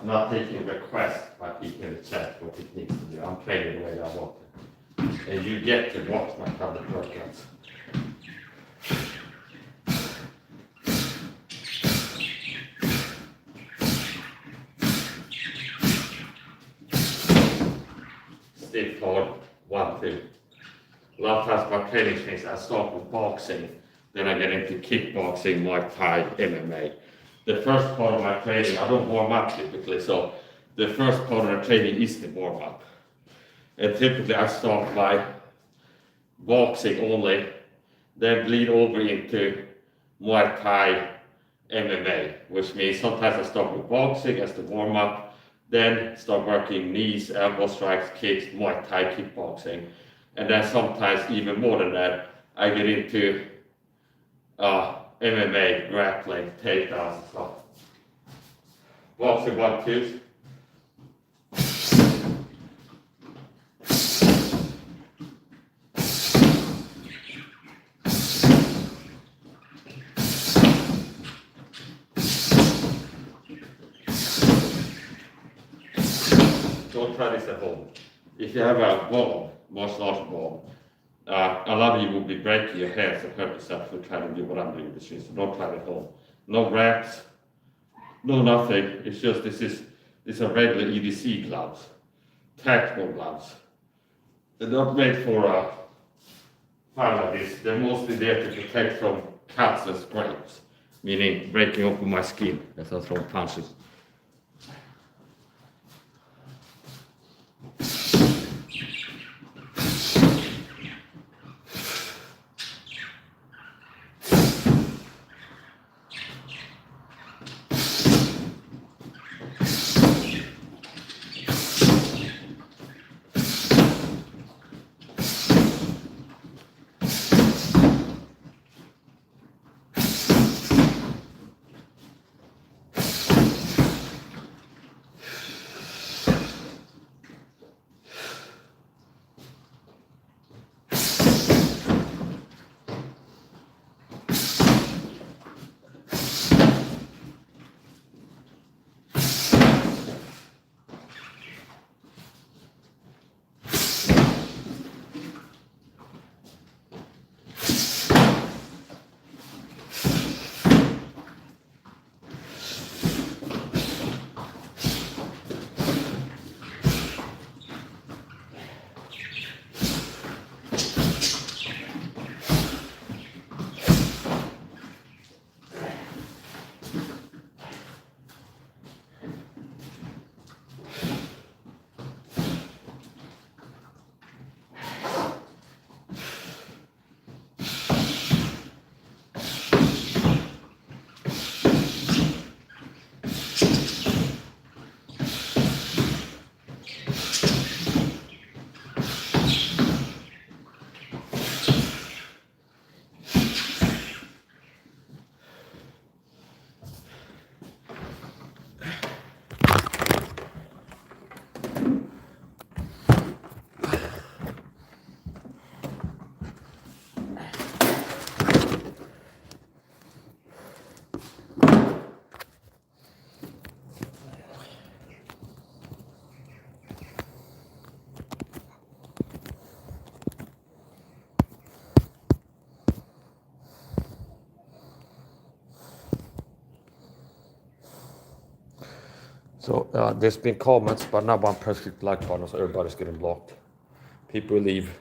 not taking requests by people in the chat what it needs to do. I'm training the way I want it. And you get to watch my public workouts. Stiff hold, 1, 2. A lot of times my training things, I start with boxing, then I get into kickboxing, Muay Thai, MMA. The first part of my training, I don't warm up typically, so the first part of the training is the warm up. And typically I start by boxing only, then bleed over into Muay Thai, MMA, which means sometimes I start with boxing as the warm up, then start working knees, elbow strikes, kicks, Muay Thai, kickboxing. And then sometimes even more than that, I get into MMA, grappling, takedowns and stuff. Boxing 1, 2. Don't try this at home. If you have a ball, martial arts ball, a lot of you will be breaking your hands and hurt yourself for trying to do what I'm doing in the street. So don't try it at home. No wraps, no nothing. It's just these are regular EDC gloves, tactical gloves. They're not made for a fire like this. They're mostly there to protect from cuts and scrapes, meaning breaking open my skin as I throw punches. So there's been comments, but now one press click like button, so everybody's getting blocked. People leave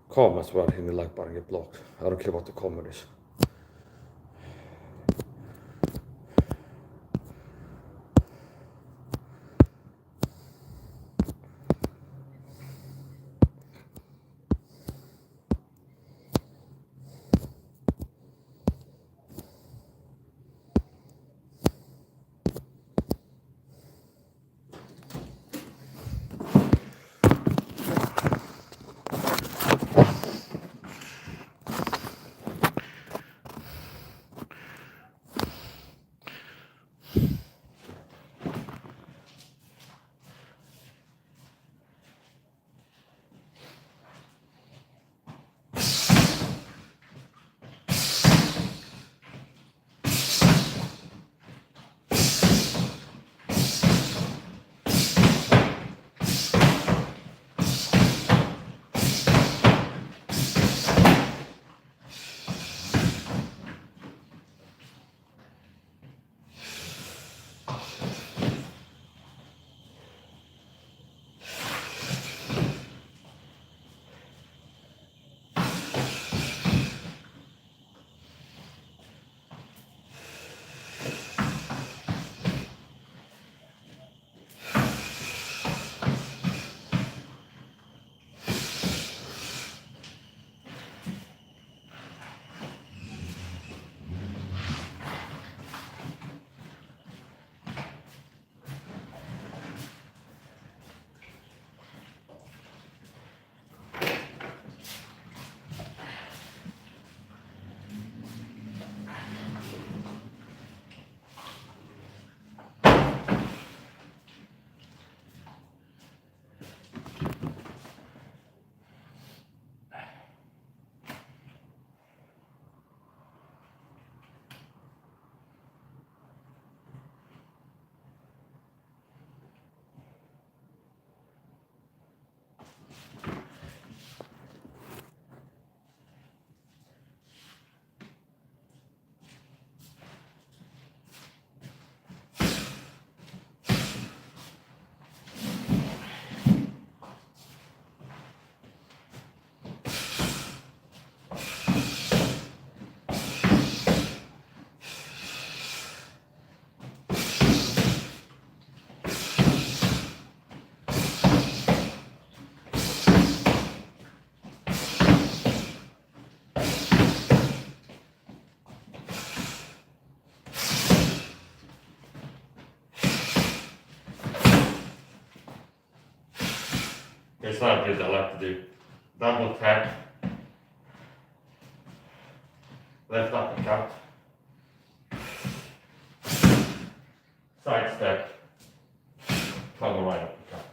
comments without hitting the like button get blocked. I don't care what the comment is. It's not good, I like to do double tap, left uppercut, side step, cover right uppercut.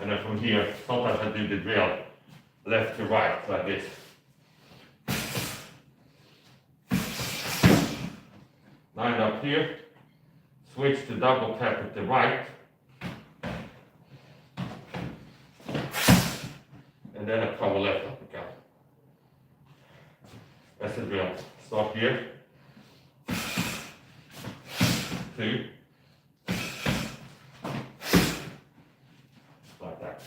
And then from here, sometimes I do the drill left to right, like this. Line up here, switch to double tap with the right, and then a cover left uppercut. That's the drill. Start here, 2, like that.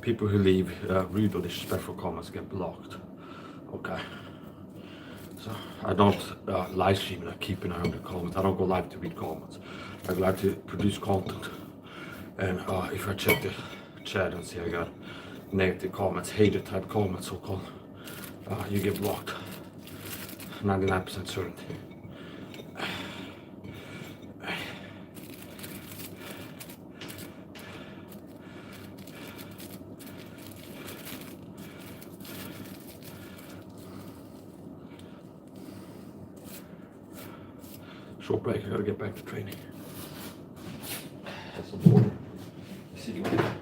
people who leave rude or disrespectful comments get blocked. Okay. So I don't live stream and I keep an eye on the comments. I don't go live to read comments. I go live to produce content. And if I check the chat and see I got negative comments, hater type comments, so called, you get blocked. 99% certainty. Short break, I gotta get back to training. That's the border. See you later.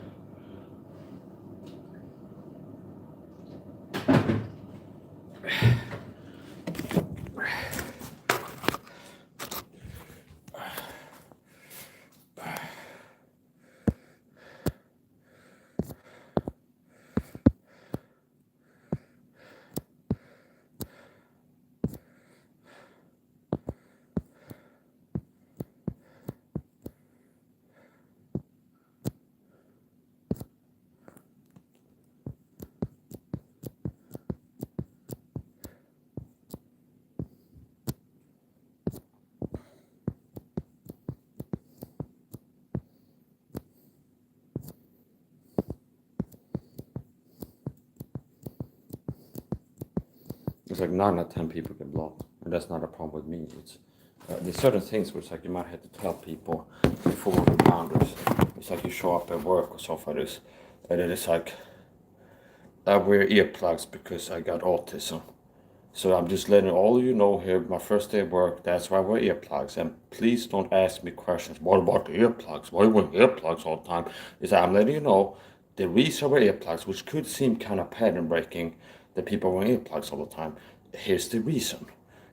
It's like 9 out of 10 people get blocked, and that's not a problem with me. It's there's certain things which like you might have to tell people before the boundaries. It's like you show up at work or stuff like this, and then it's like I wear earplugs because I got autism. So I'm just letting all of you know here, my first day of work, that's why I wear earplugs. And please don't ask me questions. What about the earplugs? Why are you wearing earplugs all the time? Is I'm letting you know the reason I wear earplugs, which could seem kind of pattern breaking, that people wear earplugs all the time. Here's the reason.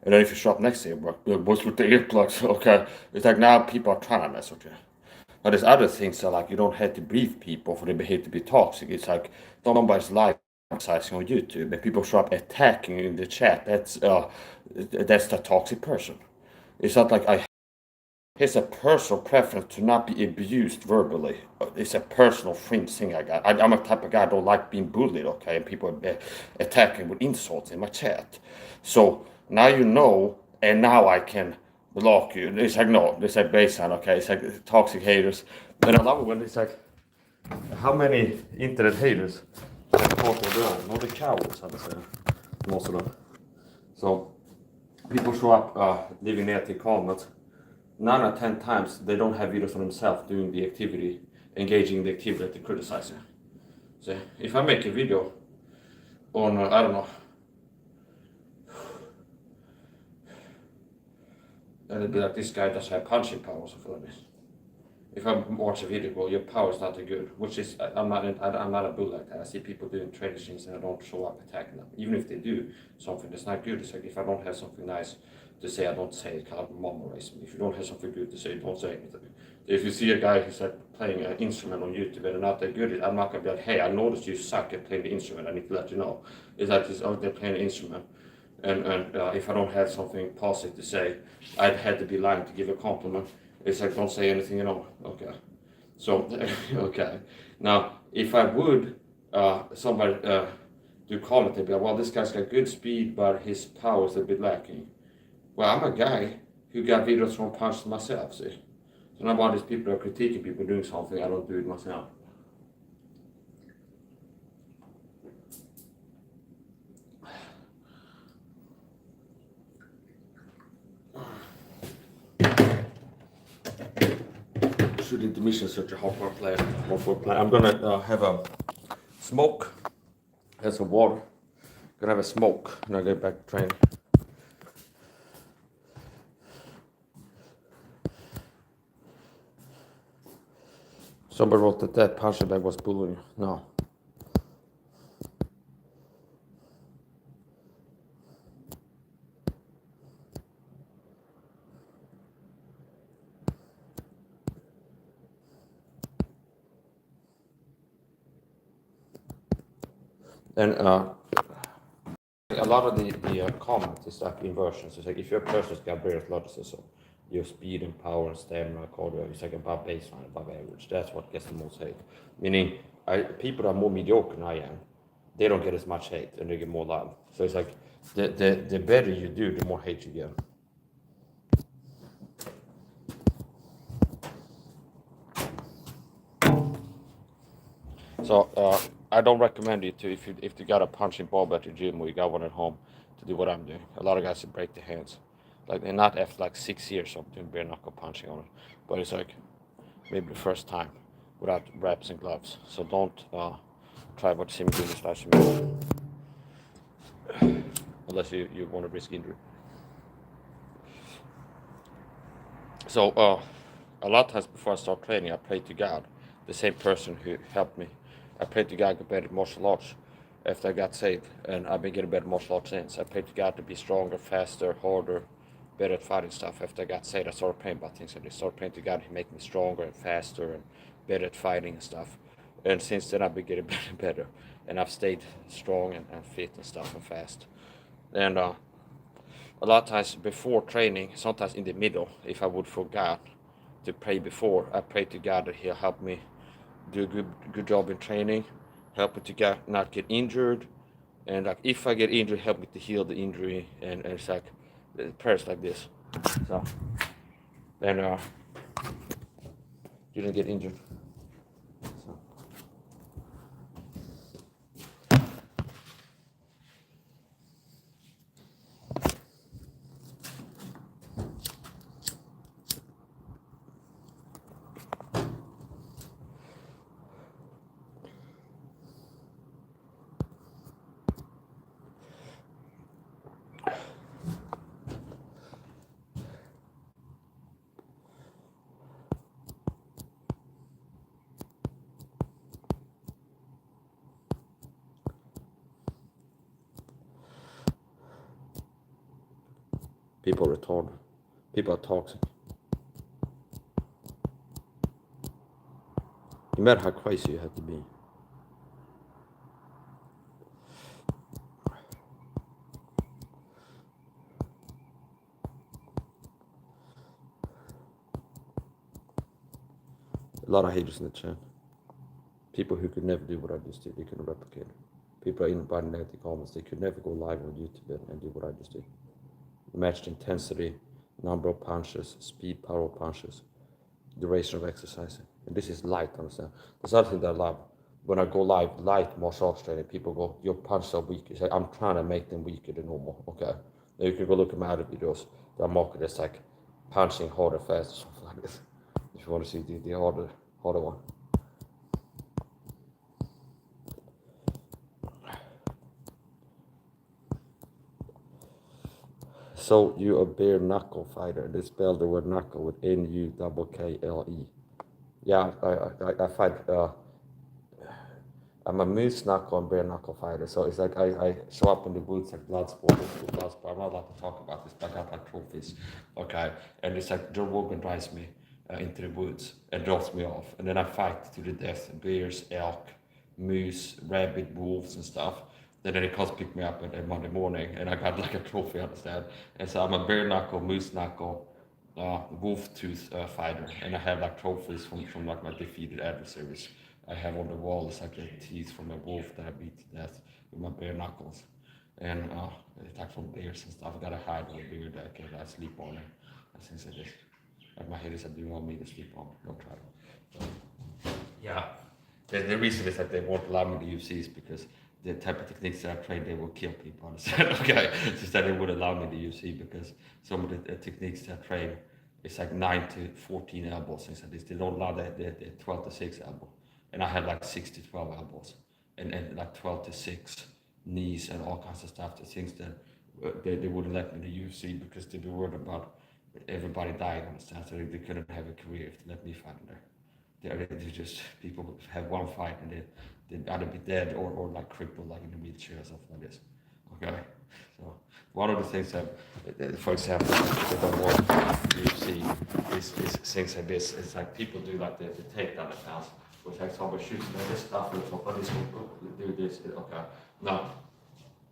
And then if you show up next day at work, what's with the earplugs? Okay. It's like now people are trying to mess with you. But there's other things that like you don't have to brief people for their behavior to be toxic. It's like somebody's life sizing on YouTube and people show up attacking in the chat. That's the toxic person. It's not like it's a personal preference to not be abused verbally. It's a personal thing I got. I'm a type of guy I don't like being bullied, okay, and people attacking with insults in my chat. So now you know, and now I can block you. It's like, no, it's like baseline, okay, it's like toxic haters. And I love it when it's like, how many internet haters have talked about no, the cowards, I would say, most of them. So people show up leaving negative comments. 9 out of 10 times they don't have videos of themselves doing the activity, engaging in the activity that they criticize. So if I make a video on, I don't know, and it'd be like this guy doesn't have punching power or something like this. If I watch a video, well, your power is not that good, which is, I'm not a bull like that. I see people doing training things and I don't show up attacking them. Even if they do something that's not good, it's like if I don't have something nice to say, I don't say it, kind of memorize me. If you don't have something good to say, don't say anything. If you see a guy who's like playing an instrument on YouTube and they're not that good, I'm not gonna be like, hey, I noticed you suck at playing the instrument, I need to let you know. It's like this, oh, they're playing an instrument. And if I don't have something positive to say, I'd had to be lying to give a compliment. It's like, don't say anything at all. Okay. So, okay. Now, if I would, somebody do comment, they'd be like, well, this guy's got good speed, but his power is a bit lacking. Well, I'm a guy who got videos from punch myself, see? So now about these people are critiquing people doing something, I don't do it myself. Shoot intermission search a hot water player. I'm gonna have a smoke, have some water. Gonna have a smoke and I get back to training. Somebody wrote that punching bag was bullying. No. And a lot of the comments is like inversions. It's like if your person's got better athleticism, your speed and power and stamina, cardio is like above baseline, above average. That's what gets the most hate. Meaning people that are more mediocre than I am, they don't get as much hate and they get more love. So it's like the better you do, the more hate you get. So I don't recommend you to if you got a punching ball at your gym or you got one at home to do what I'm doing. A lot of guys break their hands, like they're not after like 6 years of doing bare knuckle punching on it, but it's like maybe the first time without wraps and gloves. So don't try what Simi doing slash unless you want to risk injury. So a lot of times before I start training, I pray to God, the same person who helped me. I pray to God to get better at martial arts after I got saved, and I've been getting better at martial arts since. I pray to God to be stronger, faster, harder, better at fighting stuff. After I got saved, I started praying about things like this. I started praying to God to make me stronger and faster and better at fighting and stuff. And since then, I've been getting better and better, and I've stayed strong and fit and stuff and fast. And a lot of times before training, sometimes in the middle, if I would forget to pray before, I pray to God that He'll help me do a good job in training, help me to not get injured, and like if I get injured, help me to heal the injury, and it's like prayers like this. So then you didn't get injured. So. People are retarded. People are toxic. No matter how crazy you have to be. A lot of haters in the chat. People who could never do what I just did, they couldn't replicate it. People are inviting negative comments, they could never go live on YouTube and do what I just did. Matched intensity, number of punches, speed, power of punches, duration of exercising. And this is light, understand? There's other thing that I love. When I go live, light martial arts training, people go, your punches are weak. It's like, I'm trying to make them weaker than normal. Okay. Now you can go look at my other videos. That market is like punching harder, faster, something like this. If you want to see the harder one. So you a bare knuckle fighter. They spell the word knuckle with N-U-K-K-L-E. Yeah, I fight. I'm a moose knuckle and bare knuckle fighter. So it's like I show up in the woods like Bloodsport. I'm not allowed to talk about this, but I got like trophies. Okay, and it's like Joe Rogan drives me into the woods and drops me off, and then I fight to the death. Bears, elk, moose, rabbit, wolves, and stuff. Then he comes pick me up on Monday morning, and I got like a trophy, understand? And so I'm a bare knuckle, moose knuckle, wolf tooth fighter, and I have like trophies from like my defeated adversaries. I have on the wall is like the teeth from a wolf that I beat to death with my bare knuckles, and it's like from bears and stuff. I gotta hide on the bear that I sleep on it. Things like this. Like my head is like, do you want me to sleep on? Don't try it. So, yeah. The reason is that they won't allow me to use these because the type of techniques that I train, they will kill people. Understand? Okay, it's just that they would allow me to use these because some of the techniques that I train, it's like 9 to 14 elbows, things like this. They don't allow the 12 to 6 elbow, and I had like 6 to 12 elbows, and like 12 to 6 knees and all kinds of stuff. The things that they wouldn't let me to use because they were worried about everybody dying. Understand? So they couldn't have a career if they let me fight in there. They just people have one fight and they'd either be dead or like crippled, like in a wheelchair or something like this. Okay, so one of the things that, for example, they don't want you to see is things like this. It's like people do like the takedown defense, which like somebody shoots me this stuff, and somebody do this. Okay, now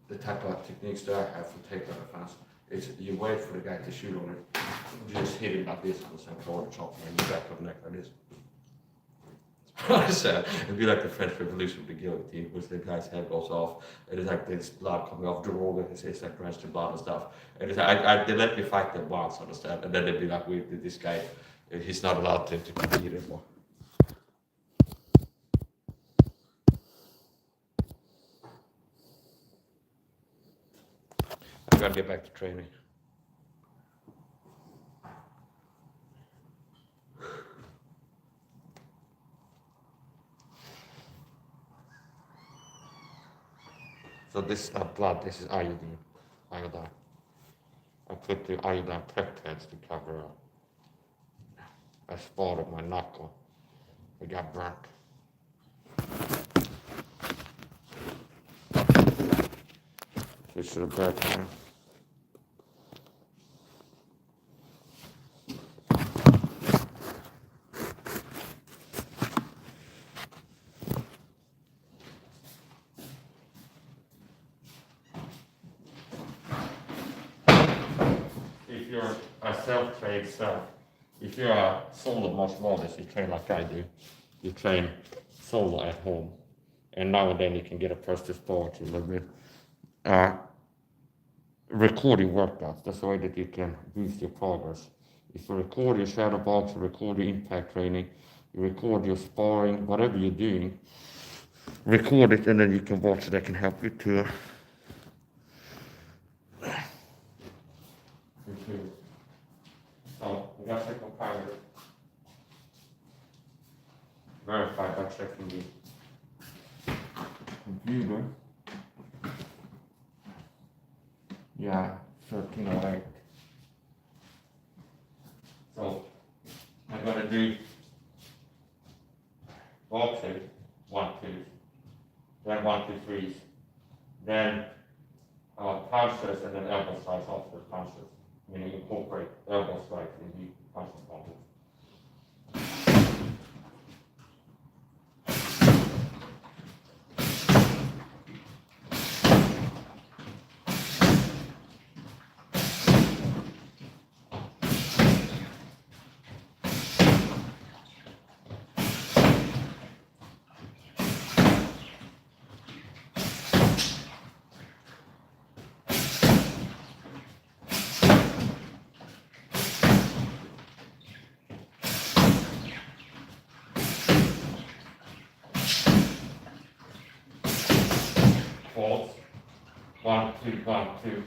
the type of techniques that I have for takedown defense is you wait for the guy to shoot on it, you just hit him like this on the same shoulder chop, and you back up neck like this. So it'd be like the French Revolution with the guillotine, which the guy's head goes off, and it's like this blood coming off the road, and it's like drenched in blood and stuff. And it's like, they let me fight them once, understand? And then they'd be like, wait, this guy, he's not allowed to compete anymore. I gotta get back to training. So this is not blood, this is iodine. Iodine. I put the iodine peptides to cover up a spot of my knuckle. It got burnt. This is a bad time. If you're a self-trained self, if you're a solo martial artist, you train like I do. You train solo at home. And now and then you can get a person to start you a little bit. Recording workouts, that's the way that you can boost your progress. If you record your shadow box, you record your impact training, you record your sparring, whatever you're doing, record it and then you can watch it. That can help you to improve. So we got to compile it. Verify by checking the computer. Yeah, 1308. So I'm gonna do boxing, 1, 2, then 1, 2, 3s, then punches and then elbow strikes after the punches. Meaning incorporate elbow strikes in the punches combos. Falls. 1, 2, 1, 2.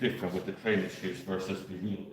different with the training shoes versus the heel.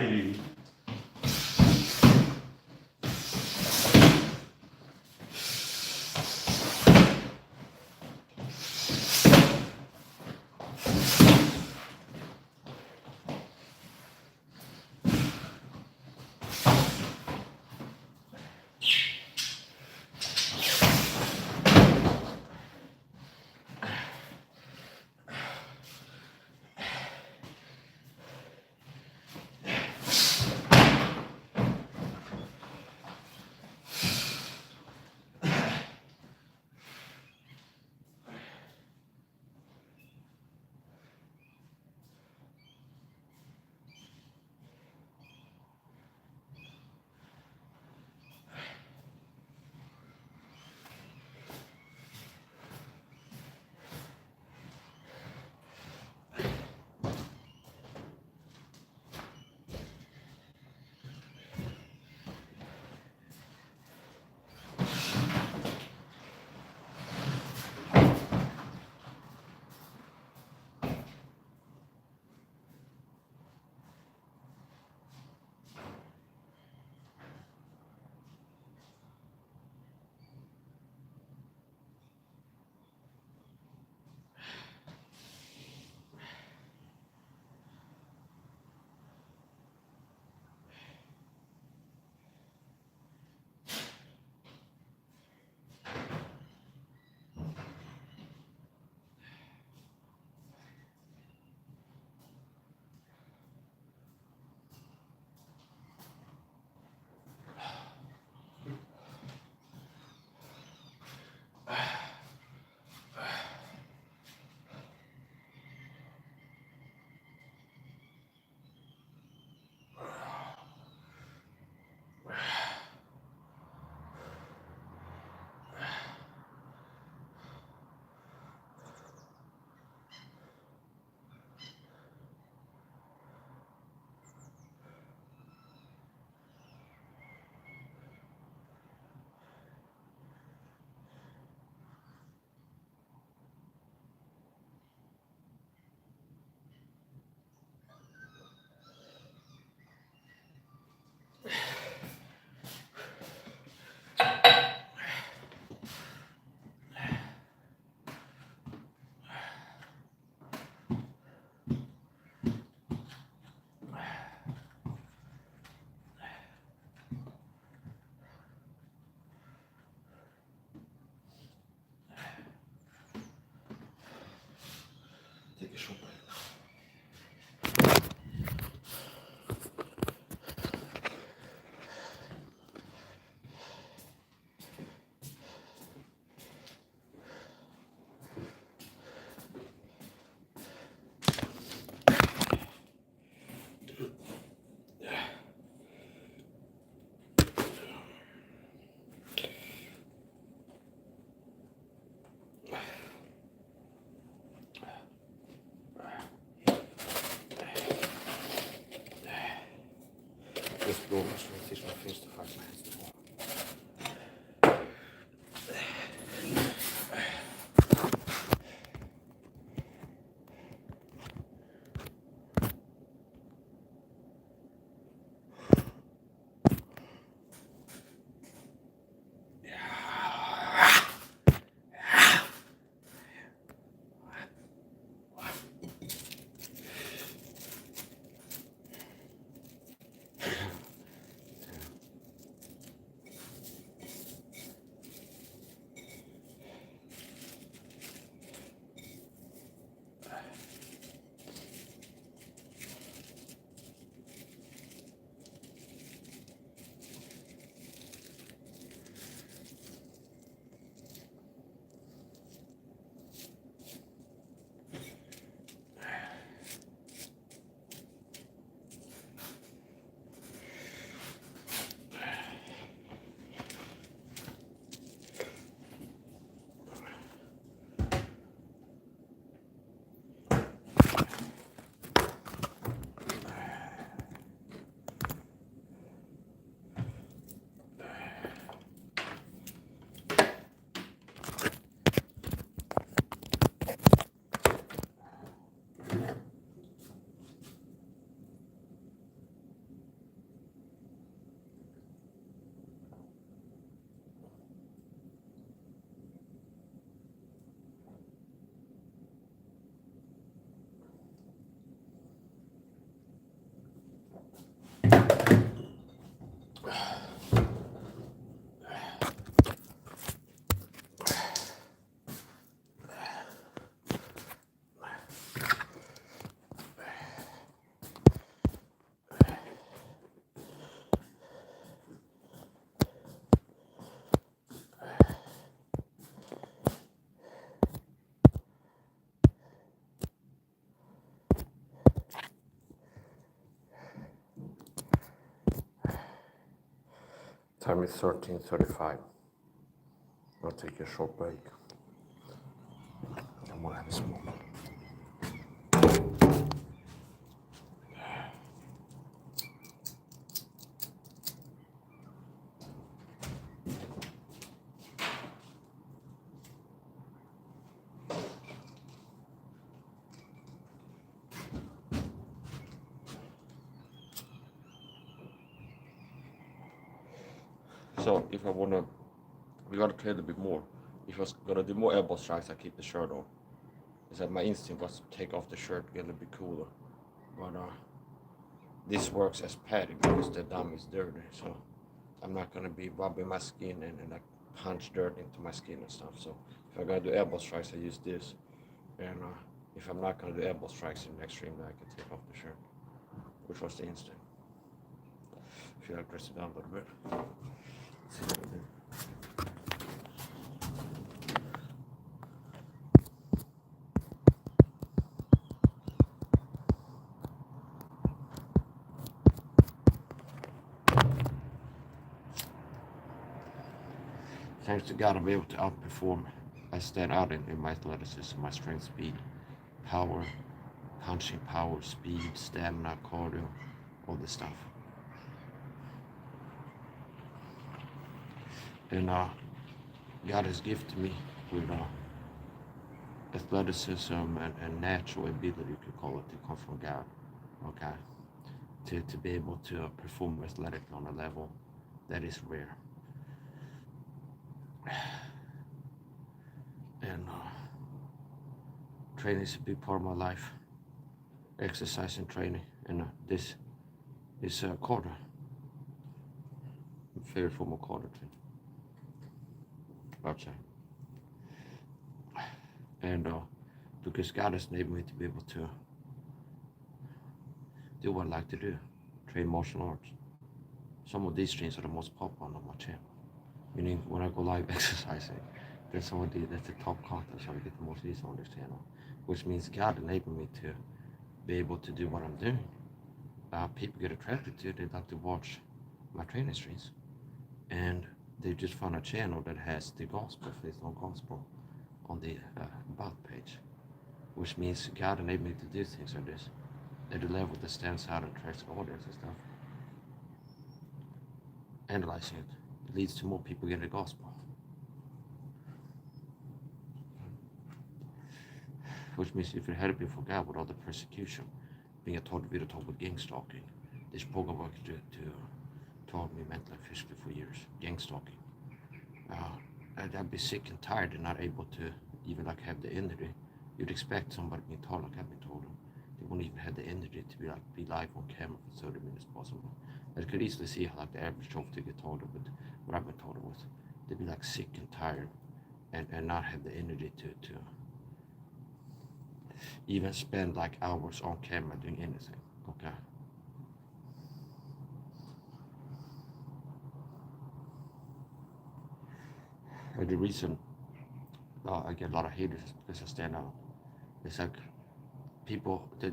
till. Take a short break. Just blow my sweat, teach my face to fight my hands to fall. Time is 13:35. I'll take a short break. I'm gonna have a smoke. So if we gotta trade a bit more. If I was gonna do more elbow strikes, I keep the shirt on. Is that my instinct was to take off the shirt, get a little bit cooler. But this works as padding because the dummy is dirty. So I'm not gonna be rubbing my skin and like punch dirt into my skin and stuff. So if I'm gonna do elbow strikes, I use this. And if I'm not gonna do elbow strikes in the extreme, then I can take off the shirt, which was the instinct. I feel like dress it down a little bit. Let's see what I do. Thanks to God, I'm able to outperform. I stand out in my athleticism, my strength, speed, power, punching power, speed, stamina, cardio, all this stuff. And God has gifted me with athleticism and natural ability, you could call it, to come from God. Okay, to be able to perform athletically on a level that is rare. And training is a big part of my life. Exercise and training, and this is quarter. Favorite form of quarter training. Outside. And because God has enabled me to be able to do what I like to do, train martial arts. Some of these streams are the most popular on my channel. Meaning when I go live exercising, that's the top content, so I get the most views on this channel. Which means God enabled me to be able to do what I'm doing. People get attracted to it, they like to watch my training streams. And they just found a channel that has the gospel, faith on gospel, on the about page. Which means God enabled me to do things like this at a level that stands out and attracts audience and stuff. Analyzing it leads to more people getting the gospel. Which means if it had been for God with all the persecution, being taught with gang stalking, this program worked to taught me mentally and physically for years, gang stalking. I'd be sick and tired and not able to even like have the energy. You'd expect somebody being taught like I've been told them. They wouldn't even have the energy to be live on camera for 30 minutes possible. I could easily see how like the average Joe to get told with what I've been told with. They'd be like sick and tired and not have the energy to even spend like hours on camera doing anything. Okay. And the reason I get a lot of haters is because I stand out. It's like people, the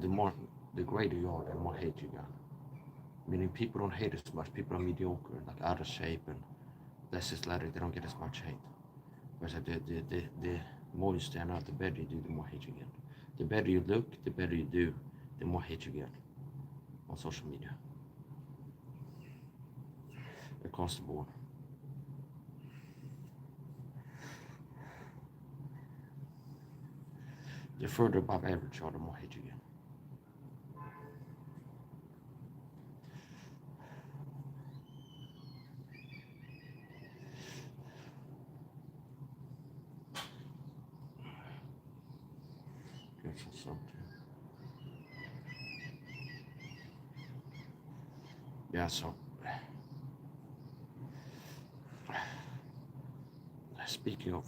greater you are, the more hate you got. Meaning people don't hate as much. People are mediocre, like out of shape and less athletic. They don't get as much hate. Whereas the more you stand out, the better you do, the more hate you get. The better you look, the better you do, the more hate you get on social media. Across the board. The further above average you are, the more hate you get. Get some something. Yeah, so speaking of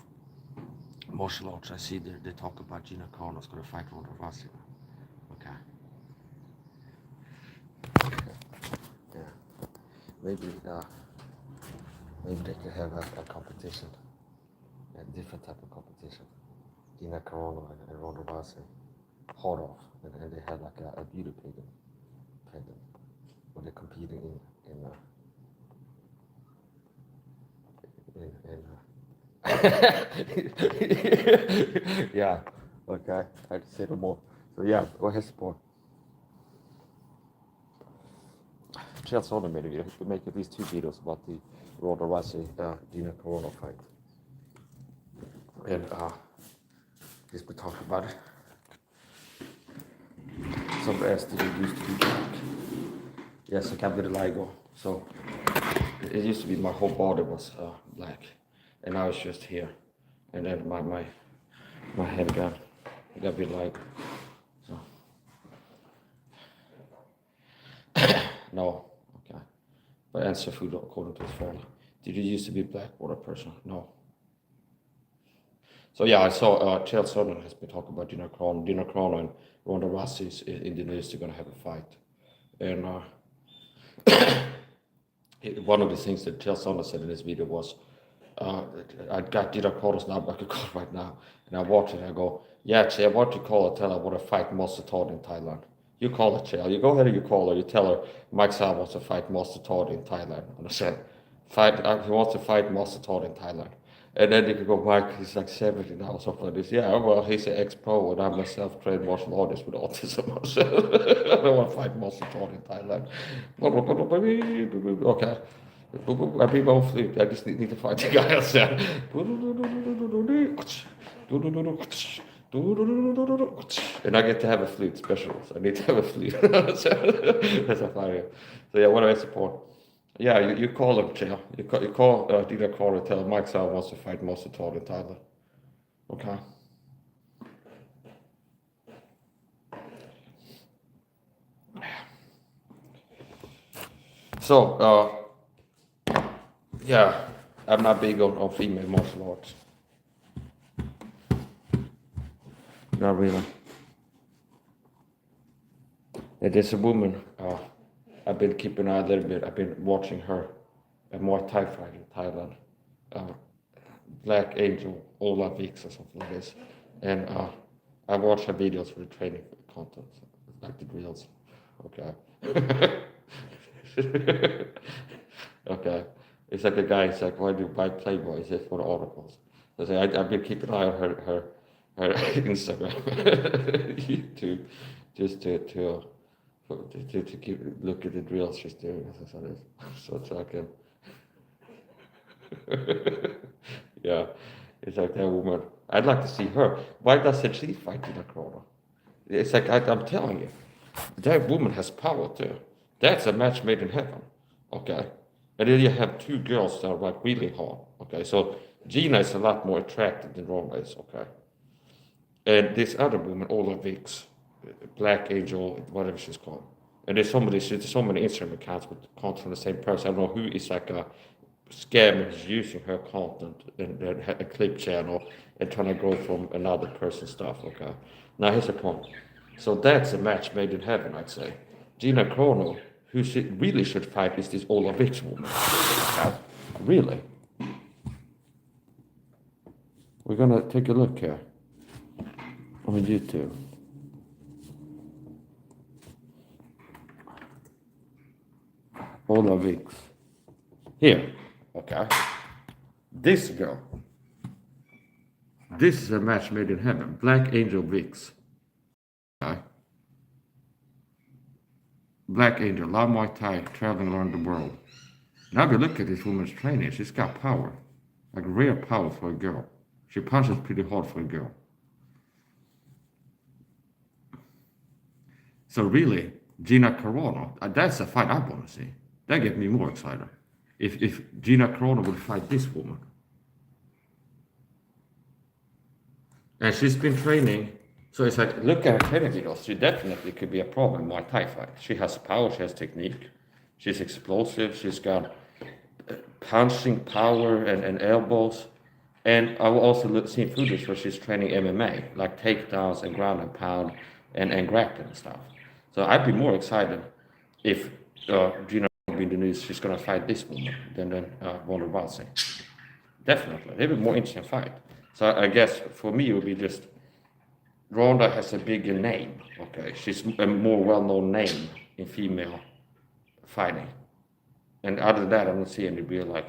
martial arts, I see they talk about Gina Carano's going to fight Ronda Rousey. Okay. Yeah. Maybe they could have a competition, a different type of competition. Gina Carano and Ronda Rousey, hard off, and they had like a beauty pageant, where they're competing in Yeah. Okay. I had to say no more. So yeah, what has support? Chael Sonnen made a video. He could make at least 2 videos about the Ronda Rousey Gina Carano fight. And he's been talking about it. Somebody asked, did it used to be black? Yes, I can't vitiligo. So it used to be my whole body was black, and now it's just here. And then my head got vitiligo. So no, okay. But answer food according to his phone. Did you used to be a black water person? No. So yeah, I saw Chael Sonnen has been talking about Gina Carano and Ronda Rousey in the news. They're gonna have a fight, and one of the things that Chael Sonnen said in this video was, I got Gina Carano's number. I could call right now, and I watch it. And I go, yeah, Chael, why don't you call her? Tell her I want to fight Monster Todd in Thailand. You call her, Chael. You go ahead and you call her. You tell her Mike Saha wants to fight Monster Todd in Thailand. And I said, he wants to fight Monster Todd in Thailand. And then you could go, Mike, he's like 70 now or something like this. Yeah, well, he's an ex-pro, and I'm a self-trained martial artist with autism. I don't want to fight Monster Todd in Thailand. Okay. I be both. I just need to fight the guy outside. And I get to have a flute special, so I need to have a flute. That's a fire. So yeah, what do I support? Yeah, you call him, Chael. You call Dina Carano and tell him Mike Saha wants to fight Monster Todd in Thailand. Okay. So, yeah, I'm not big on female martial arts. Not really. There's a woman, I've been keeping an eye a little bit. I've been watching her, a Muay Thai fight in Thailand. Black Angel, Ola Vix or something like this. And I watch her videos for the training content, like the drills. Okay. Okay. It's like a guy, it's like, why do you buy Playboy? Is it for the articles? So I've been keeping an eye on her Instagram, YouTube, just to keep look at the drills she's doing. So I can. Yeah, it's like that woman. I'd like to see her. Why doesn't she fight Gina Carano? It's like I'm telling you, that woman has power too. That's a match made in heaven. Okay, and then you have 2 girls that are like really hard. Okay, so Gina is a lot more attractive than Ronda is. Okay, and this other woman, Ola Vix, Black Angel, whatever she's called. And there's so many Instagram accounts with content from the same person. I don't know who is like a scammer who's using her content and a clip channel and trying to grow from another person's stuff. Okay. Now here's the point. So that's a match made in heaven, I'd say. Gina Carano, who really should fight, is this Ola Vix woman. Okay. Really. We're gonna take a look here on YouTube. Ola Vix. Here, okay. This girl. This is a match made in heaven. Black Angel Vix. Okay. Black Angel, love Muay Thai, traveling around the world. Now if you look at this woman's training, she's got power. Like rare power for a girl. She punches pretty hard for a girl. So really, Gina Carano, that's a fight I want to see. That gets me more excited. If Gina Carano would fight this woman. And she's been training, so it's like, look at her training videos. She definitely could be a problem in Muay Thai fight. She has power, she has technique, she's explosive, she's got punching power and elbows. And I've also seen footage where she's training MMA, like takedowns and ground and pound and grappling and stuff. So I'd be more excited if Gina would be in the news, she's going to fight this woman than Ronda Rousey. Definitely. It'd be a more interesting fight. So I guess for me it would be just Ronda has a bigger name. Okay, she's a more well-known name in female fighting. And other than that, I don't see any real like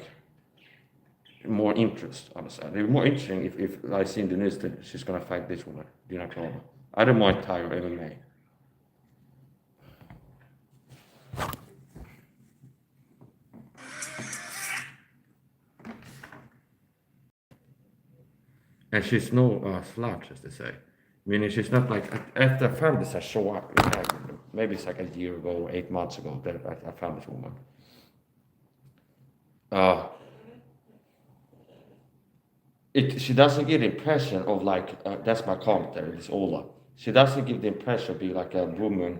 more interest, honestly. It'd be more interesting if I see in the news that she's gonna fight this woman, Dina Krona. Either Muay Thai or MMA. And she's no slouch, as they say. Meaning she's not like, after I found this, I saw up, maybe it's like a year ago or 8 months ago that I found this woman. She doesn't give the impression of like, that's my commentary, this Ola. She doesn't give the impression of being like a woman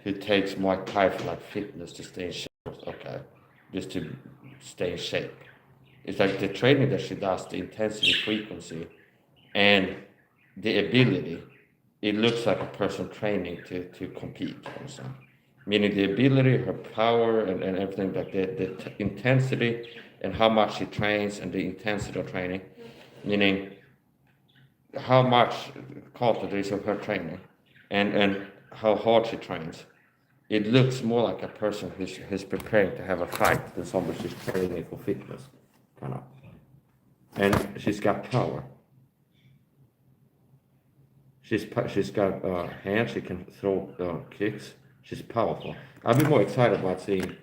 who takes Muay Thai for like fitness to stay in shape, okay? Just to stay in shape. It's like the training that she does, the intensity, frequency, and the ability, it looks like a person training to compete, understand? Meaning the ability, her power, and everything, like the intensity, and how much she trains, and the intensity of training, meaning how much content there is of her training, and how hard she trains. It looks more like a person who's preparing to have a fight than somebody who's training for fitness, kind of. And she's got power. She's got hands. She can throw kicks. She's powerful. I'd be more excited about seeing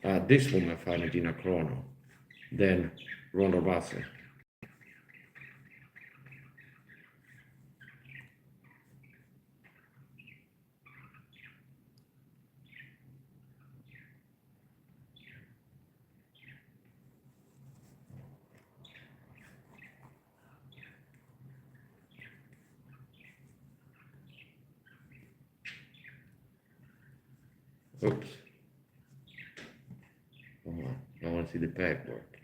this woman fighting Dina Krona than Ronda Rousey. Oops. I want to see the back work.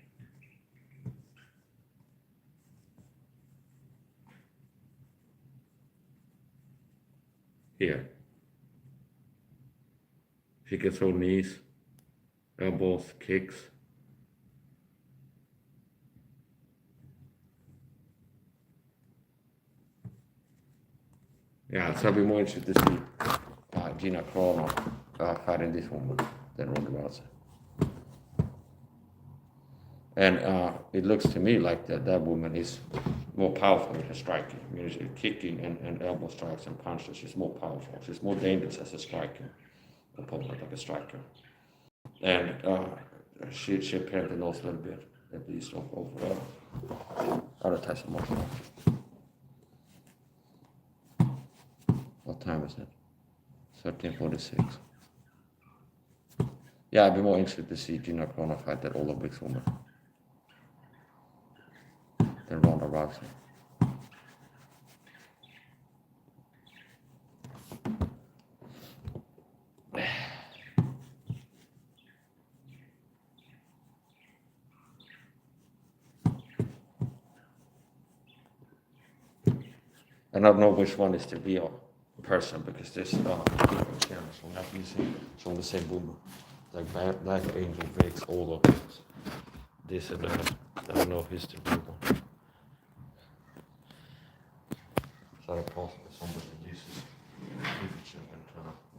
Here. She can throw knees, elbows, kicks. Yeah, so I'll be more interested to see Gina Krona fighting this woman than Ronda Rousey. And it looks to me like that woman is more powerful with her striking. I mean, she's kicking and elbow strikes and punches. She's more powerful. She's more dangerous as a striker, opponent like a striker. And she apparently knows a little bit, at least, of other types of martial arts. What time is it? 13:46. Yeah, I'd be more interested to see Gina Krona fight that Olympics woman than Ronda Rousey. And I don't know which one is the real person because there's different channels. So not using from the same boomer. Like Black Angel Vex, all of this and that. I don't know if it's the real one. So I possibly somebody uses picture and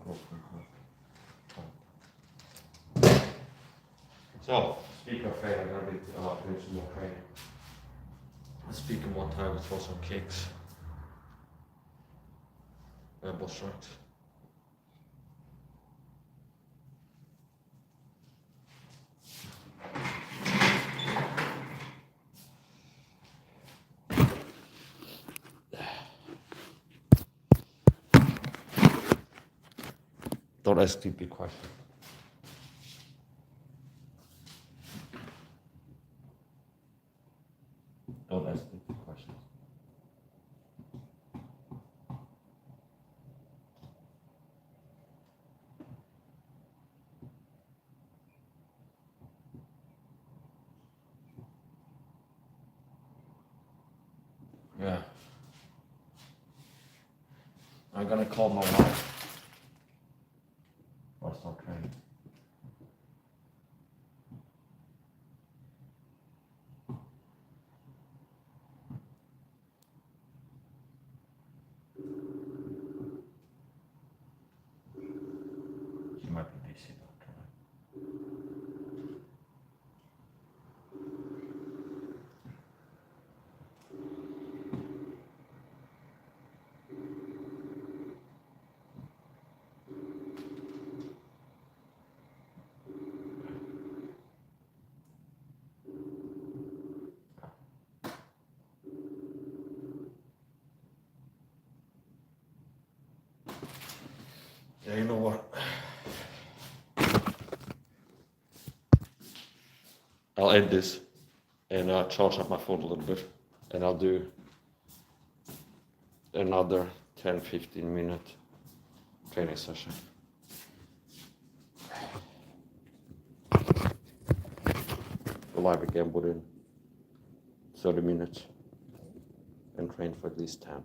go for. So, speaking of training, I'm gonna be doing some more training. Speaking one time, we throw some kicks. Elbow strikes. Don't ask stupid questions. Don't ask stupid questions. Yeah. I'm gonna call my wife. Or start training. She might be busy about trying. I'll end this and charge up my phone a little bit, and I'll do another 10-15 minute training session. Go live again within 30 minutes and train for at least 10.